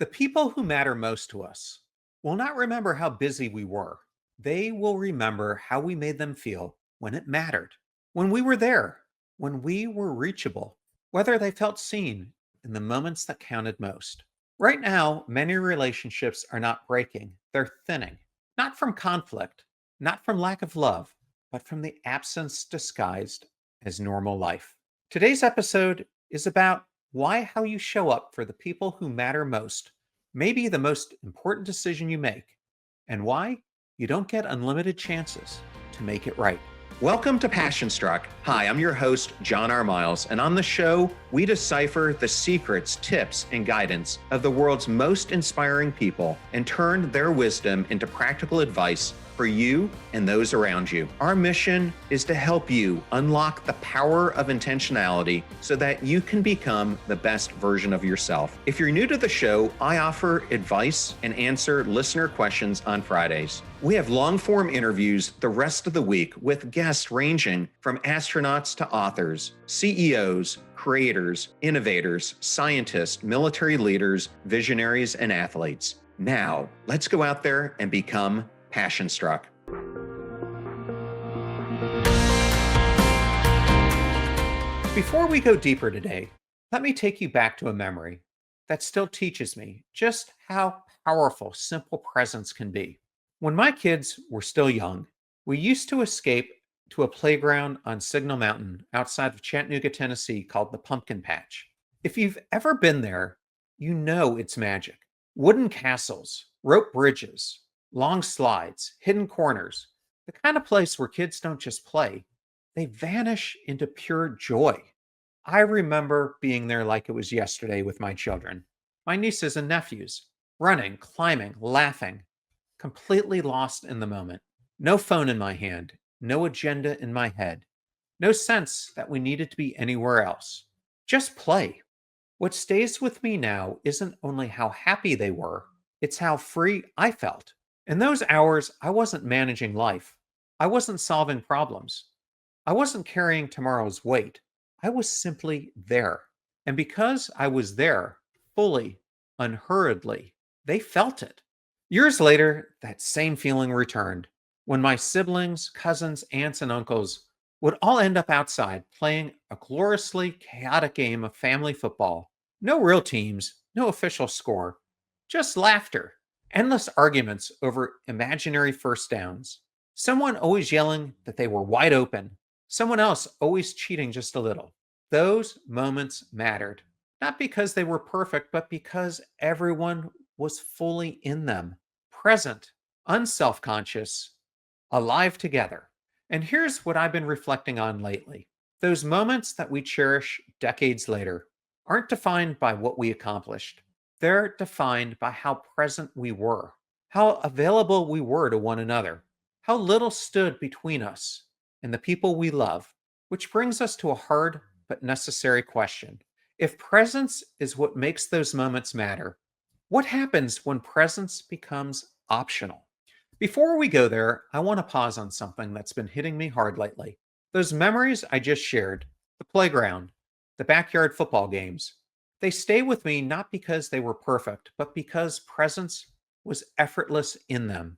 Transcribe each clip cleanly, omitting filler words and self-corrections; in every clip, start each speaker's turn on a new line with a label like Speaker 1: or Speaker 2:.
Speaker 1: The people who matter most to us will not remember how busy we were. They will remember how we made them feel when it mattered, when we were there, when we were reachable, whether they felt seen in the moments that counted most. Right now, many relationships are not breaking, they're thinning, not from conflict, not from lack of love, but from the absence disguised as normal life. Today's episode is about why how you show up for the people who matter most may be the most important decision you make, and why you don't get unlimited chances to make it right. Welcome to Passion Struck. Hi, I'm your host, John R. Miles, and on the show, we decipher the secrets, tips, and guidance of the world's most inspiring people and turn their wisdom into practical advice for you and those around you. Our mission is to help you unlock the power of intentionality so that you can become the best version of yourself. If you're new to the show, I offer advice and answer listener questions on Fridays. We have long-form interviews the rest of the week with guests ranging from astronauts to authors, CEOs, creators, innovators, scientists, military leaders, visionaries, and athletes. Now, let's go out there and become passion struck. Before we go deeper today, let me take you back to a memory that still teaches me just how powerful simple presence can be. When my kids were still young, we used to escape to a playground on Signal Mountain outside of Chattanooga, Tennessee called the Pumpkin Patch. If you've ever been there, you know it's magic. Wooden castles, rope bridges, long slides, hidden corners, the kind of place where kids don't just play, they vanish into pure joy. I remember being there like it was yesterday with my children, my nieces and nephews, running, climbing, laughing, completely lost in the moment. No phone in my hand, no agenda in my head, no sense that we needed to be anywhere else. Just play. What stays with me now isn't only how happy they were, it's how free I felt. In those hours, I wasn't managing life. I wasn't solving problems. I wasn't carrying tomorrow's weight. I was simply there. And because I was there, fully, unhurriedly, they felt it. Years later, that same feeling returned when my siblings, cousins, aunts, and uncles would all end up outside playing a gloriously chaotic game of family football. No real teams, no official score, just laughter. Endless arguments over imaginary first downs. Someone always yelling that they were wide open. Someone else always cheating just a little. Those moments mattered, not because they were perfect, but because everyone was fully in them, present, unself conscious, alive together. And here's what I've been reflecting on lately. Those moments that we cherish decades later aren't defined by what we accomplished. They're defined by how present we were, how available we were to one another, how little stood between us and the people we love, which brings us to a hard but necessary question. If presence is what makes those moments matter, what happens when presence becomes optional? Before we go there, I want to pause on something that's been hitting me hard lately. Those memories I just shared, the playground, the backyard football games, they stay with me not because they were perfect, but because presence was effortless in them.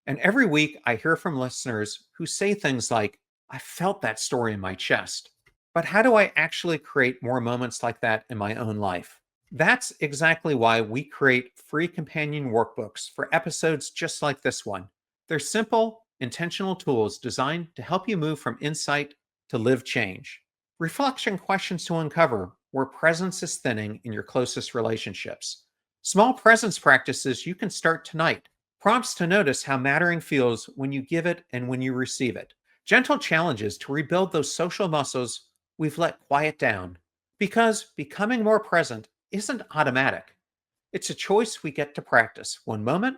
Speaker 1: And every week I hear from listeners who say things like, I felt that story in my chest. But how do I actually create more moments like that in my own life? That's exactly why we create free companion workbooks for episodes just like this one. They're simple, intentional tools designed to help you move from insight to live change. Reflection questions to uncover where presence is thinning in your closest relationships. Small presence practices you can start tonight. Prompts to notice how mattering feels when you give it and when you receive it. Gentle challenges to rebuild those social muscles we've let quiet down. Because becoming more present isn't automatic. It's a choice we get to practice one moment,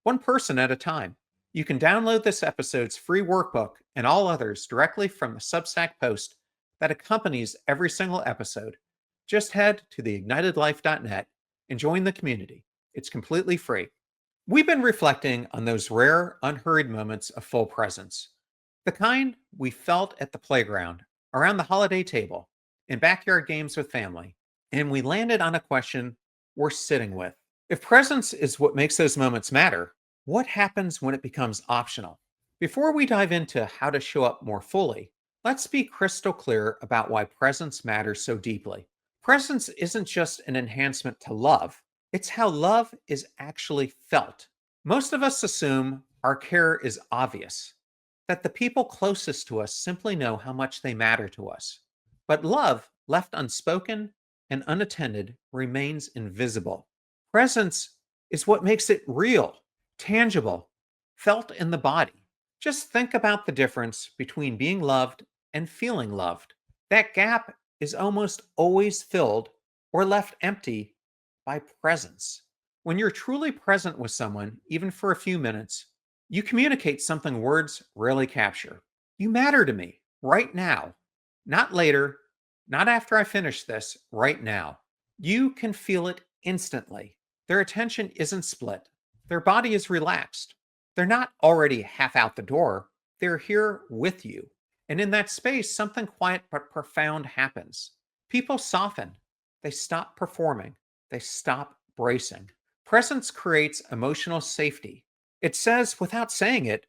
Speaker 1: one person at a time. You can download this episode's free workbook and all others directly from the Substack post that accompanies every single episode. Just head to theignitedlife.net and join the community. It's completely free. We've been reflecting on those rare, unhurried moments of full presence, the kind we felt at the playground, around the holiday table, in backyard games with family. And we landed on a question we're sitting with. If presence is what makes those moments matter, what happens when it becomes optional? Before we dive into how to show up more fully, let's be crystal clear about why presence matters so deeply. Presence isn't just an enhancement to love, it's how love is actually felt. Most of us assume our care is obvious, that the people closest to us simply know how much they matter to us. But love, left unspoken and unattended, remains invisible. Presence is what makes it real, tangible, felt in the body. Just think about the difference between being loved and feeling loved. That gap is almost always filled or left empty by presence. When you're truly present with someone, even for a few minutes, you communicate something words rarely capture. You matter to me right now, not later, not after I finish this, right now. You can feel it instantly. Their attention isn't split, their body is relaxed. They're not already half out the door, they're here with you. And in that space, something quiet but profound happens. People soften, they stop performing, they stop bracing. Presence creates emotional safety. It says, without saying it,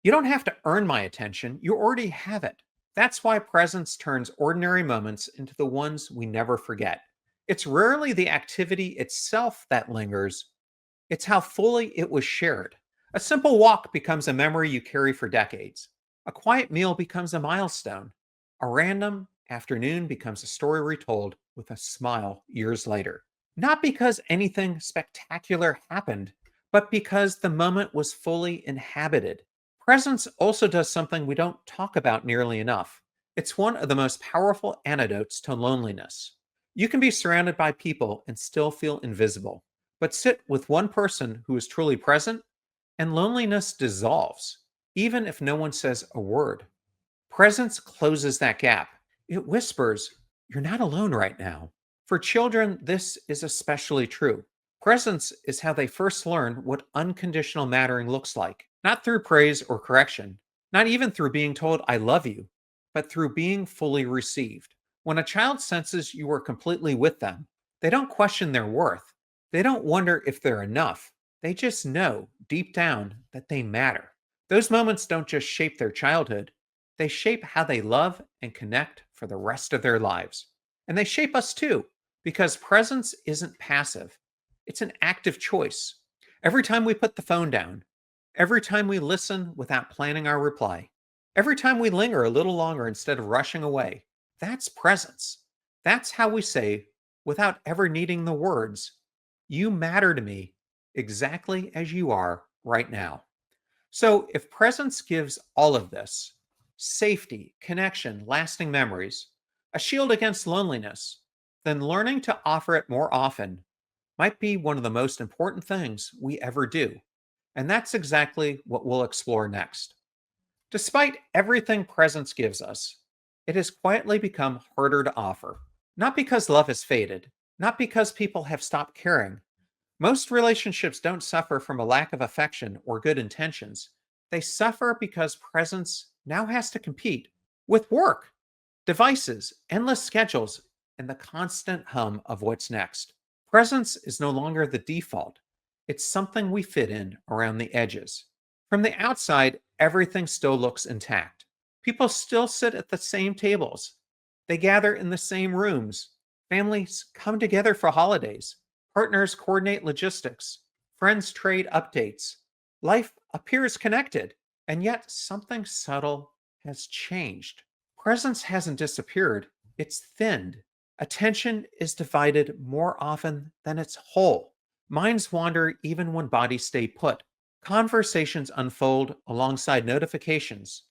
Speaker 1: you don't have to earn my attention, you already have it. That's why presence turns ordinary moments into the ones we never forget. It's rarely the activity itself that lingers, it's how fully it was shared. A simple walk becomes a memory you carry for decades. A quiet meal becomes a milestone. A random afternoon becomes a story retold with a smile years later. Not because anything spectacular happened, but because the moment was fully inhabited. Presence also does something we don't talk about nearly enough. It's one of the most powerful antidotes to loneliness. You can be surrounded by people and still feel invisible, but sit with one person who is truly present, and loneliness dissolves, even if no one says a word. Presence closes that gap. It whispers, you're not alone right now. For children, this is especially true. Presence is how they first learn what unconditional mattering looks like, not through praise or correction, not even through being told, I love you, but through being fully received. When a child senses you are completely with them, they don't question their worth. They don't wonder if they're enough. They just know deep down that they matter. Those moments don't just shape their childhood, they shape how they love and connect for the rest of their lives. And they shape us too, because presence isn't passive, it's an active choice. Every time we put the phone down, every time we listen without planning our reply, every time we linger a little longer instead of rushing away, that's presence. That's how we say, without ever needing the words, you matter to me exactly as you are right now. So, if presence gives all of this safety, connection, lasting memories, a shield against loneliness, then learning to offer it more often might be one of the most important things we ever do. And that's exactly what we'll explore next. Despite everything presence gives us, it has quietly become harder to offer. Not because love has faded, not because people have stopped caring. Most relationships don't suffer from a lack of affection or good intentions. They suffer because presence now has to compete with work, devices, endless schedules, and the constant hum of what's next. Presence is no longer the default, it's something we fit in around the edges. From the outside, everything still looks intact. People still sit at the same tables, they gather in the same rooms, families come together for holidays. Partners coordinate logistics. Friends trade updates. Life appears connected, and yet something subtle has changed. Presence hasn't disappeared, it's thinned. Attention is divided more often than it's whole. Minds wander even when bodies stay put. Conversations unfold alongside notifications,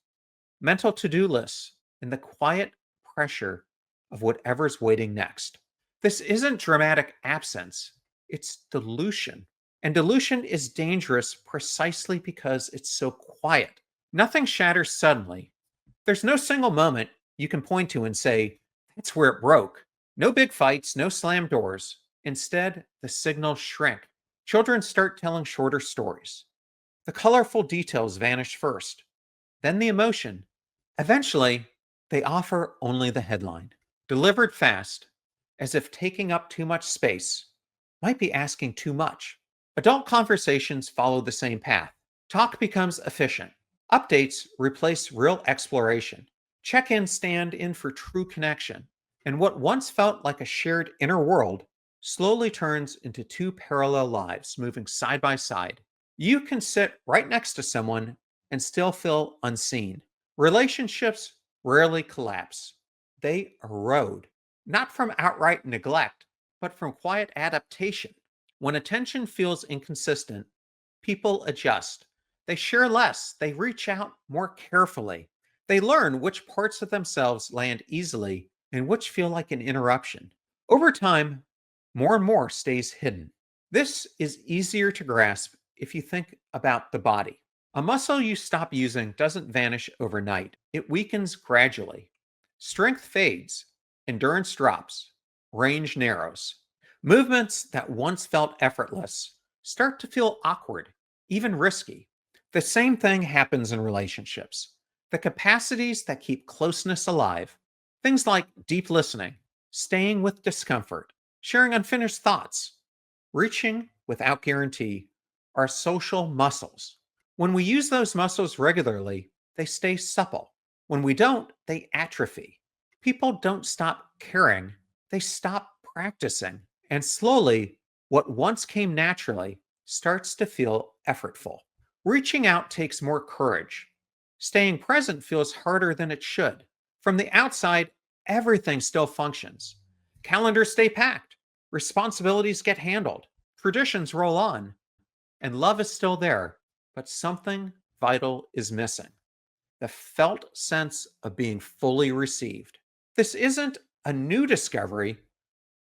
Speaker 1: mental to do lists, and the quiet pressure of whatever's waiting next. This isn't dramatic absence, it's dilution. And dilution is dangerous precisely because it's so quiet. Nothing shatters suddenly. There's no single moment you can point to and say, that's where it broke. No big fights, no slammed doors. Instead, the signals shrink. Children start telling shorter stories. The colorful details vanish first, then the emotion. Eventually, they offer only the headline, delivered fast, as if taking up too much space. might be asking too much. Adult conversations follow the same path. Talk becomes efficient. Updates replace real exploration. Check ins stand in for true connection. And what once felt like a shared inner world slowly turns into two parallel lives moving side by side. You can sit right next to someone and still feel unseen. Relationships rarely collapse, they erode, not from outright neglect, but from quiet adaptation. When attention feels inconsistent, people adjust. They share less, they reach out more carefully. They learn which parts of themselves land easily and which feel like an interruption. Over time, more and more stays hidden. This is easier to grasp if you think about the body. A muscle you stop using doesn't vanish overnight, it weakens gradually. Strength fades, endurance drops, range narrows. Movements that once felt effortless start to feel awkward, even risky. The same thing happens in relationships. The capacities that keep closeness alive, things like deep listening, staying with discomfort, sharing unfinished thoughts, reaching without guarantee, are social muscles. When we use those muscles regularly, they stay supple. When we don't, they atrophy. People don't stop caring, they stop practicing. And slowly, what once came naturally starts to feel effortful. Reaching out takes more courage. Staying present feels harder than it should. From the outside, everything still functions. Calendars stay packed, responsibilities get handled, traditions roll on, and love is still there, but something vital is missing: the felt sense of being fully received. This isn't a new discovery.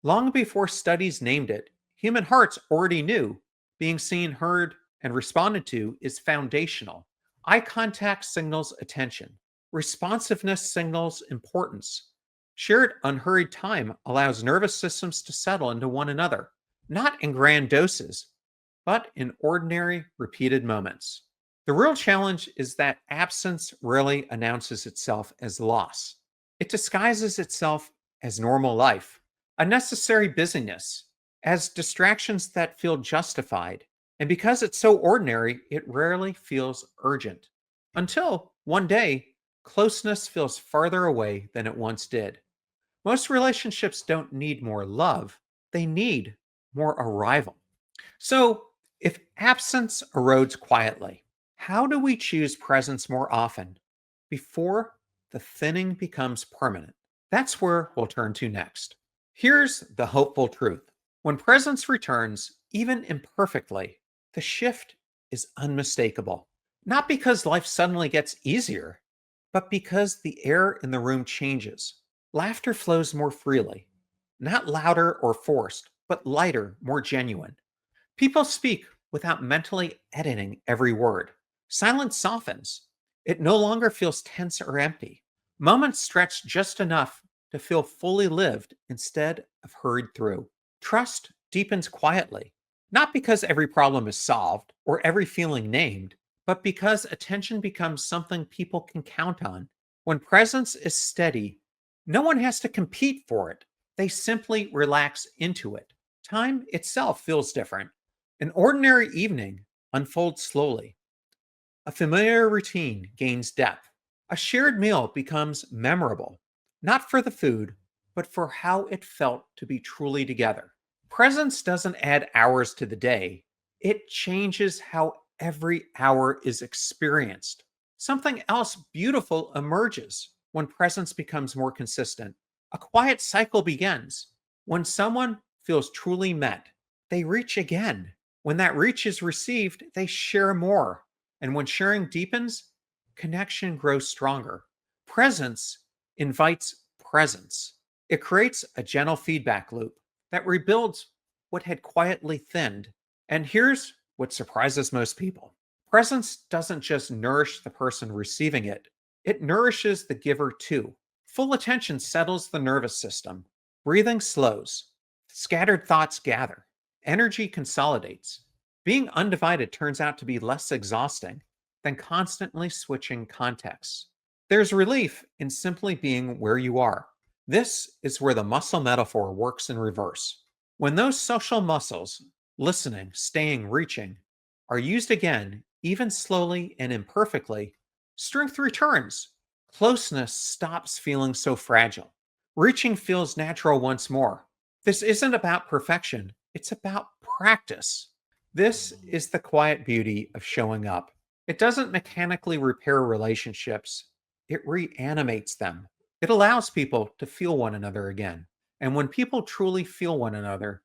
Speaker 1: Long before studies named it, human hearts already knew being seen, heard, and responded to is foundational. Eye contact signals attention, responsiveness signals importance. Shared, unhurried time allows nervous systems to settle into one another, not in grand doses, but in ordinary, repeated moments. The real challenge is that absence rarely announces itself as loss. It disguises itself as normal life, a necessary busyness, as distractions that feel justified. And because it's so ordinary, it rarely feels urgent. Until one day, closeness feels farther away than it once did. Most relationships don't need more love, they need more arrival. So, if absence erodes quietly, how do we choose presence more often before the thinning becomes permanent? That's where we'll turn to next. Here's the hopeful truth: when presence returns, even imperfectly, the shift is unmistakable. Not because life suddenly gets easier, but because the air in the room changes. Laughter flows more freely, not louder or forced, but lighter, more genuine. People speak without mentally editing every word. Silence softens. It no longer feels tense or empty. Moments stretch just enough to feel fully lived instead of hurried through. Trust deepens quietly, not because every problem is solved or every feeling named, but because attention becomes something people can count on. When presence is steady, no one has to compete for it. They simply relax into it. Time itself feels different. An ordinary evening unfolds slowly. A familiar routine gains depth. A shared meal becomes memorable, not for the food, but for how it felt to be truly together. Presence doesn't add hours to the day, it changes how every hour is experienced. Something else beautiful emerges when presence becomes more consistent. A quiet cycle begins. When someone feels truly met, they reach again. When that reach is received, they share more. And when sharing deepens, connection grows stronger. Presence invites presence. It creates a gentle feedback loop that rebuilds what had quietly thinned. And here's what surprises most people: presence doesn't just nourish the person receiving it, it nourishes the giver too. Full attention settles the nervous system, breathing slows, scattered thoughts gather, energy consolidates. Being undivided turns out to be less exhausting than constantly switching contexts. There's relief in simply being where you are. This is where the muscle metaphor works in reverse. When those social muscles, listening, staying, reaching, are used again, even slowly and imperfectly, strength returns. Closeness stops feeling so fragile. Reaching feels natural once more. This isn't about perfection, it's about practice. This is the quiet beauty of showing up. It doesn't mechanically repair relationships, it reanimates them. It allows people to feel one another again. And when people truly feel one another,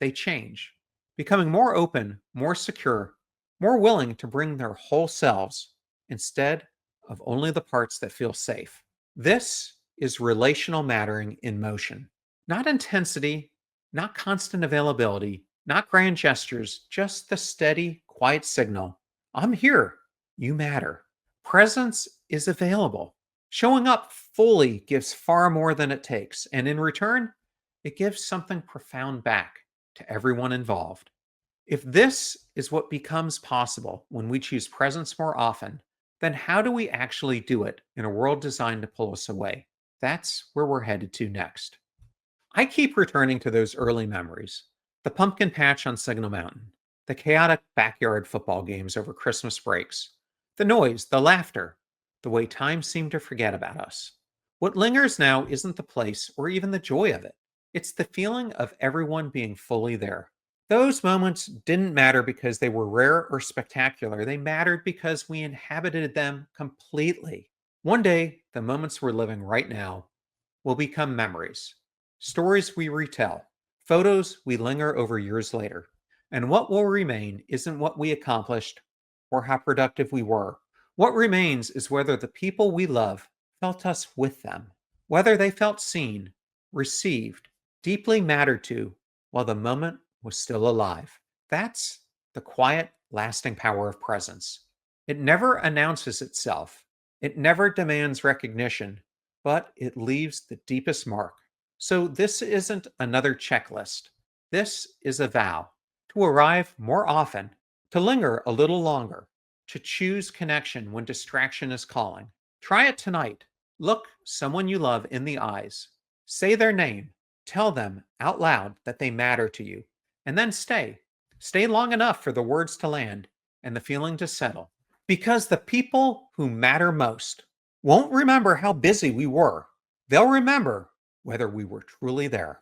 Speaker 1: they change, becoming more open, more secure, more willing to bring their whole selves instead of only the parts that feel safe. This is relational mattering in motion. Not intensity, not constant availability, not grand gestures, just the steady, quiet signal. I'm here. You matter. Presence is available. Showing up fully gives far more than it takes. And in return, it gives something profound back to everyone involved. If this is what becomes possible when we choose presence more often, then how do we actually do it in a world designed to pull us away? That's where we're headed to next. I keep returning to those early memories: the pumpkin patch on Signal Mountain, the chaotic backyard football games over Christmas breaks, the noise, the laughter, the way time seemed to forget about us. What lingers now isn't the place or even the joy of it, it's the feeling of everyone being fully there. Those moments didn't matter because they were rare or spectacular. They mattered because we inhabited them completely. One day, the moments we're living right now will become memories, stories we retell, photos we linger over years later. And what will remain isn't what we accomplished or how productive we were. What remains is whether the people we love felt us with them, whether they felt seen, received, deeply mattered to while the moment was still alive. That's the quiet, lasting power of presence. It never announces itself, it never demands recognition, but it leaves the deepest mark. So, this isn't another checklist. This is a vow to arrive more often, to linger a little longer, to choose connection when distraction is calling. Try it tonight. Look someone you love in the eyes, say their name, tell them out loud that they matter to you, and then stay. Stay long enough for the words to land and the feeling to settle. Because the people who matter most won't remember how busy we were. They'll remember whether we were truly there.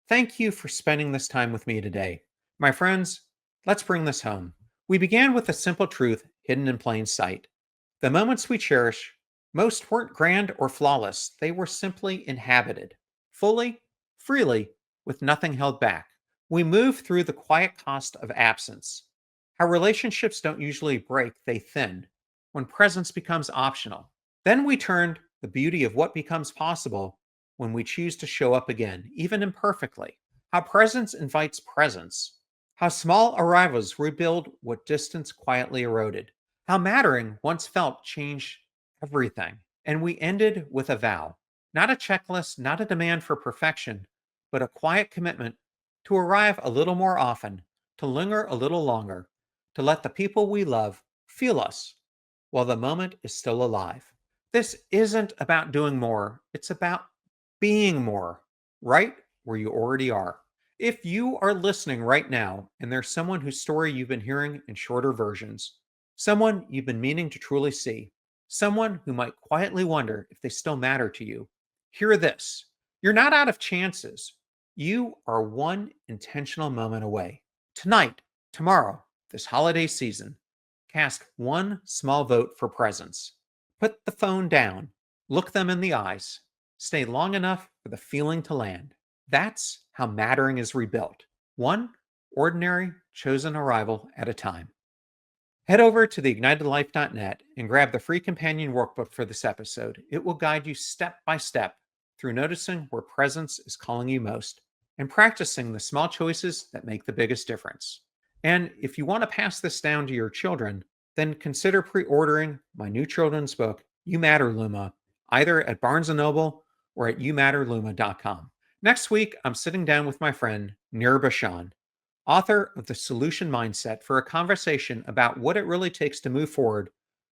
Speaker 1: Thank you for spending this time with me today. My friends, let's bring this home. We began with a simple truth hidden in plain sight. The moments we cherish most weren't grand or flawless, they were simply inhabited, fully, freely, with nothing held back. We move through the quiet cost of absence. How relationships don't usually break, they thin when presence becomes optional. Then we turned the beauty of what becomes possible when we choose to show up again, even imperfectly. How presence invites presence. How small arrivals rebuild what distance quietly eroded. How mattering once felt changed everything. And we ended with a vow, not a checklist, not a demand for perfection, but a quiet commitment to arrive a little more often, to linger a little longer, to let the people we love feel us while the moment is still alive. This isn't about doing more, it's about being more, right where you already are. If you are listening right now and there's someone whose story you've been hearing in shorter versions, someone you've been meaning to truly see, someone who might quietly wonder if they still matter to you, hear this. You're not out of chances. You are one intentional moment away. Tonight, tomorrow, this holiday season, cast one small vote for presence. Put the phone down, look them in the eyes, stay long enough for the feeling to land. That's how mattering is rebuilt, one ordinary, chosen arrival at a time. Head over to theignitedlife.net and grab the free companion workbook for this episode. It will guide you step by step through noticing where presence is calling you most and practicing the small choices that make the biggest difference. And if you want to pass this down to your children, then consider pre-ordering my new children's book, You Matter Luma, either at Barnes& and Noble or at youmatterluma.com. Next week, I'm sitting down with my friend Nir Bashan, author of The Solution Mindset, for a conversation about what it really takes to move forward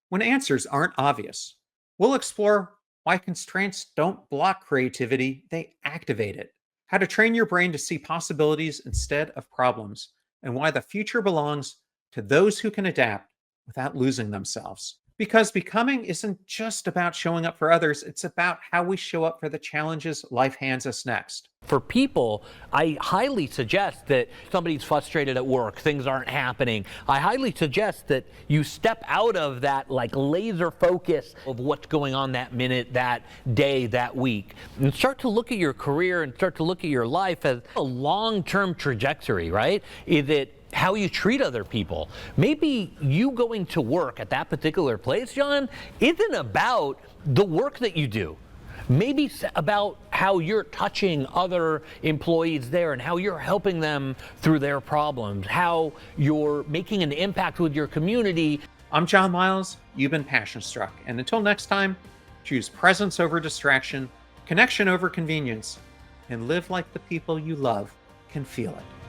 Speaker 1: when answers aren't obvious. We'll explore why constraints don't block creativity, they activate it. how to train your brain to see possibilities instead of problems, and why the future belongs to those who can adapt without losing themselves. Because becoming isn't just about showing up for others, it's about how we show up for the challenges life hands us next.
Speaker 2: For people, I highly suggest that somebody's frustrated at work, things aren't happening. I highly suggest that you step out of that like laser focus of what's going on that minute, that day, that week, and start to look at your career and start to look at your life as a long-term trajectory, right? Is it how you treat other people? Maybe you going to work at that particular place, John, isn't about the work that you do. Maybe it's about how you're touching other employees there and how you're helping them through their problems, how you're making an impact with your community.
Speaker 1: I'm John Miles, you've been Passion Struck, and until next time, choose presence over distraction, connection over convenience, and live like the people you love can feel it.